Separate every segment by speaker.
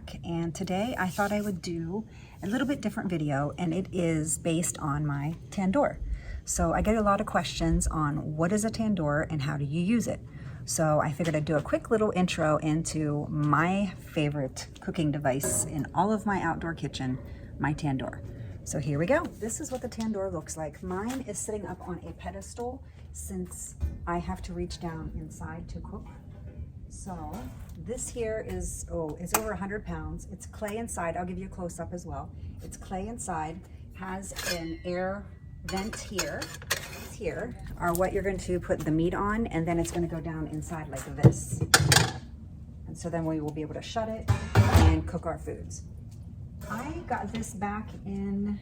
Speaker 1: back, and today I thought I would do a little bit different video, and it is based on my tandoor. So I get a lot of questions on what is a tandoor and how do you use it. So I figured I'd do a quick little intro into my favorite cooking device in all of my outdoor kitchen, my tandoor. So here we go. This is what the tandoor looks like. Mine is sitting up on a pedestal since I have to reach down inside to cook. So this here is, it's over 100 pounds. It's clay inside. I'll give you a close-up as well. It's clay inside, has an air vent here. Here are what you're going to put the meat on, and then it's going to go down inside like this. And so then we will be able to shut it and cook our foods. I got this back in,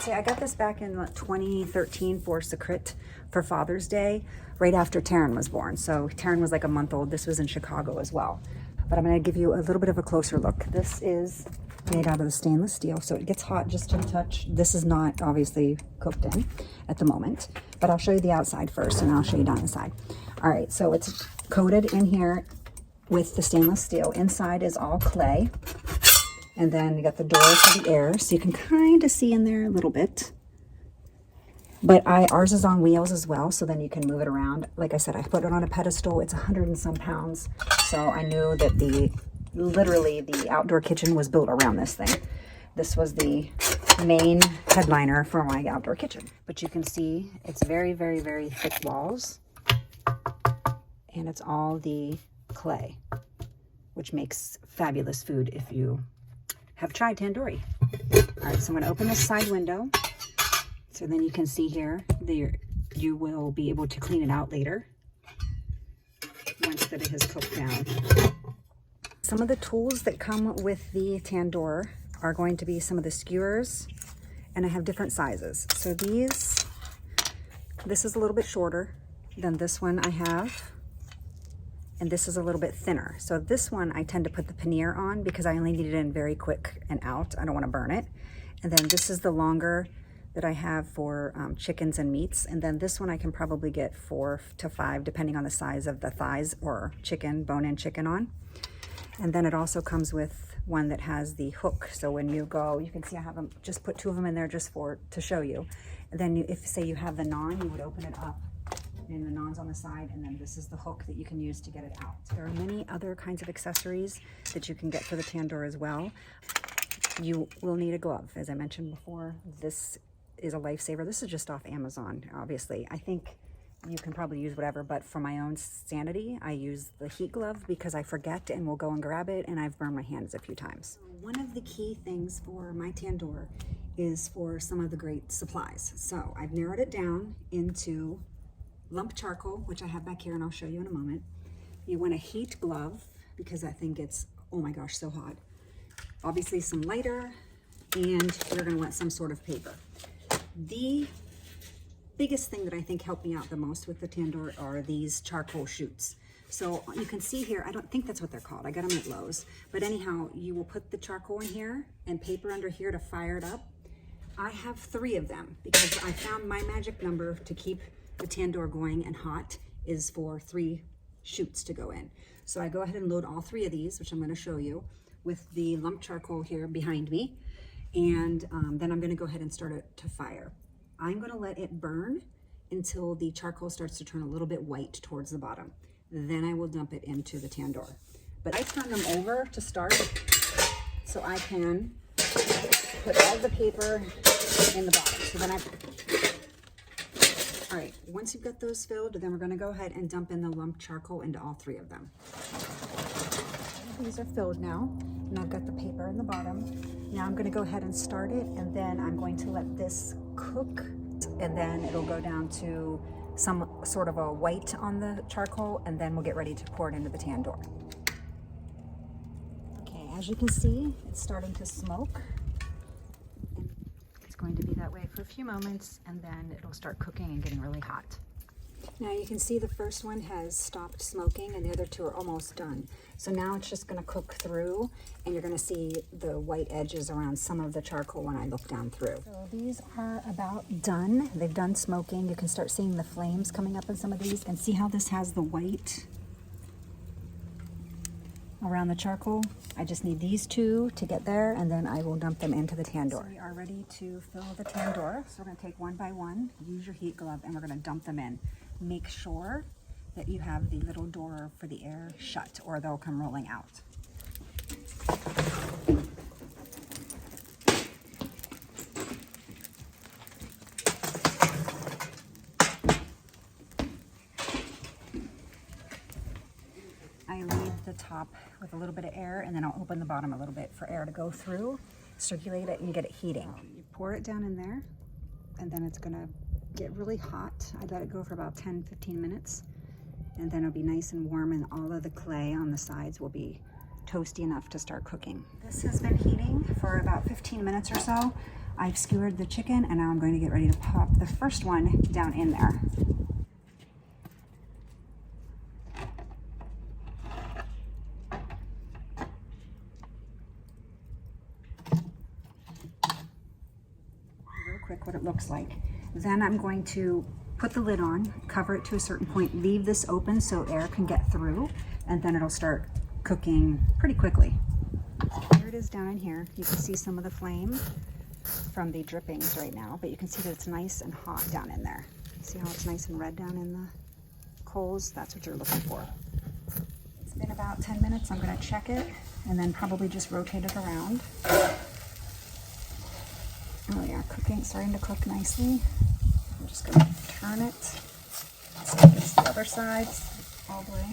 Speaker 1: I got this back in 2013 for Secret for Father's Day, right after Taryn was born. So Taryn was like a month old. This was in Chicago as well. But I'm going to give you a little bit of a closer look. This is made out of the stainless steel, so it gets hot just to the touch. This is not obviously cooked in at the moment, but I'll show you the outside first and I'll show you down the side. All right, so it's coated in here with the stainless steel. Inside is all clay. And then you got the door for the air, so you can kind of see in there a little bit. But ours is on wheels as well, so then you can move it around. Like I said, I put it on a pedestal. It's 100 and some pounds, so I knew that literally the outdoor kitchen was built around this thing. This was the main headliner for my outdoor kitchen. But you can see it's very, very, very thick walls, and it's all the clay, which makes fabulous food if you have tried tandoori. All right, so I'm going to open this side window, so then you can see here you will be able to clean it out later once that it has cooked down. Some of the tools that come with the tandoor are going to be some of the skewers, and I have different sizes. So this is a little bit shorter than this one I have, and this is a little bit thinner. So this one I tend to put the paneer on because I only need it in very quick and out. I don't want to burn it. And then this is the longer that I have for chickens and meats. And then this one I can probably get 4 to 5 depending on the size of the thighs or chicken, bone-in chicken on. And then it also comes with one that has the hook. So when you go, you can see I have them, just put 2 of them in there just to show you. And then if say you have the naan, you would open it up, and the naan's on the side, and then this is the hook that you can use to get it out. There are many other kinds of accessories that you can get for the tandoor as well. You will need a glove. As I mentioned before, this is a lifesaver. This is just off Amazon, obviously. I think you can probably use whatever, but for my own sanity, I use the heat glove because I forget and will go and grab it, and I've burned my hands a few times. One of the key things for my tandoor is for some of the great supplies. So I've narrowed it down into lump charcoal, which I have back here, and I'll show you in a moment. You want a heat glove because that thing gets, oh my gosh, so hot. Obviously some lighter, and you're going to want some sort of paper. The biggest thing that I think helped me out the most with the tandoor are these charcoal chutes. So you can see here, I don't think that's what they're called. I got them at Lowe's. But anyhow, you will put the charcoal in here and paper under here to fire it up. I have 3 of them because I found my magic number to keep the tandoor going and hot is for 3 chutes to go in. So I go ahead and load all 3 of these, which I'm going to show you, with the lump charcoal here behind me. And then I'm going to go ahead and start it to fire. I'm going to let it burn until the charcoal starts to turn a little bit white towards the bottom. Then I will dump it into the tandoor. But I turn them over to start so I can put all the paper in the bottom. So then all right, once you've got those filled, then we're going to go ahead and dump in the lump charcoal into all 3 of them. These are filled now, and I've got the paper in the bottom. Now I'm going to go ahead and start it, and then I'm going to let this cook, and then it'll go down to some sort of a white on the charcoal, and then we'll get ready to pour it into the tandoor. Okay, as you can see, it's starting to smoke. It's going to be that way for a few moments, and then it'll start cooking and getting really hot. Now you can see the first one has stopped smoking and the other 2 are almost done. So now it's just going to cook through, and you're going to see the white edges around some of the charcoal when I look down through. So these are about done. They've done smoking. You can start seeing the flames coming up in some of these, and see how this has the white around the charcoal. I just need these two to get there, and then I will dump them into the tandoor. So we are ready to fill the tandoor. So we're going to take one by one, use your heat glove, and we're going to dump them in. Make sure that you have the little door for the air shut, or they'll come rolling out. I leave the top with a little bit of air, and then I'll open the bottom a little bit for air to go through, circulate it, and get it heating. You pour it down in there, and then it's gonna get really hot. I let it go for about 10-15 minutes, and then it'll be nice and warm, and all of the clay on the sides will be toasty enough to start cooking. This has been heating for about 15 minutes or so. I've skewered the chicken, and now I'm going to get ready to pop the first one down in there. Quick what it looks like. Then I'm going to put the lid on, cover it to a certain point, leave this open so air can get through, and then it'll start cooking pretty quickly. Here it is down in here. You can see some of the flame from the drippings right now, but you can see that it's nice and hot down in there. See how it's nice and red down in the coals? That's what you're looking for. It's been about 10 minutes. I'm going to check it and then probably just rotate it around. Oh yeah, starting to cook nicely. I'm just going to turn it so it's the other side all the way.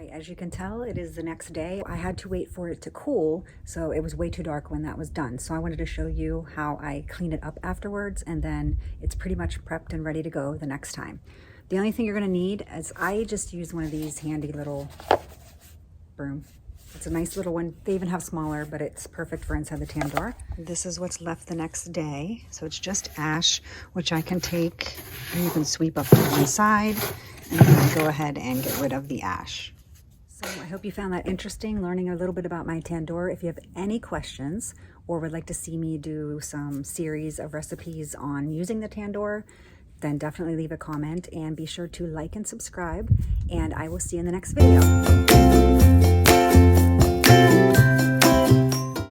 Speaker 1: As you can tell, it is the next day. I had to wait for it to cool, so it was way too dark when that was done. So I wanted to show you how I clean it up afterwards, and then it's pretty much prepped and ready to go the next time. The only thing you're gonna need is, I just use one of these handy little broom. It's a nice little one. They even have smaller, but it's perfect for inside the tandoor. This is what's left the next day. So it's just ash, which I can take, and you can sweep up to one side, and then go ahead and get rid of the ash. So I hope you found that interesting, learning a little bit about my tandoor. If you have any questions or would like to see me do some series of recipes on using the tandoor, then definitely leave a comment and be sure to like and subscribe, and I will see you in the next video.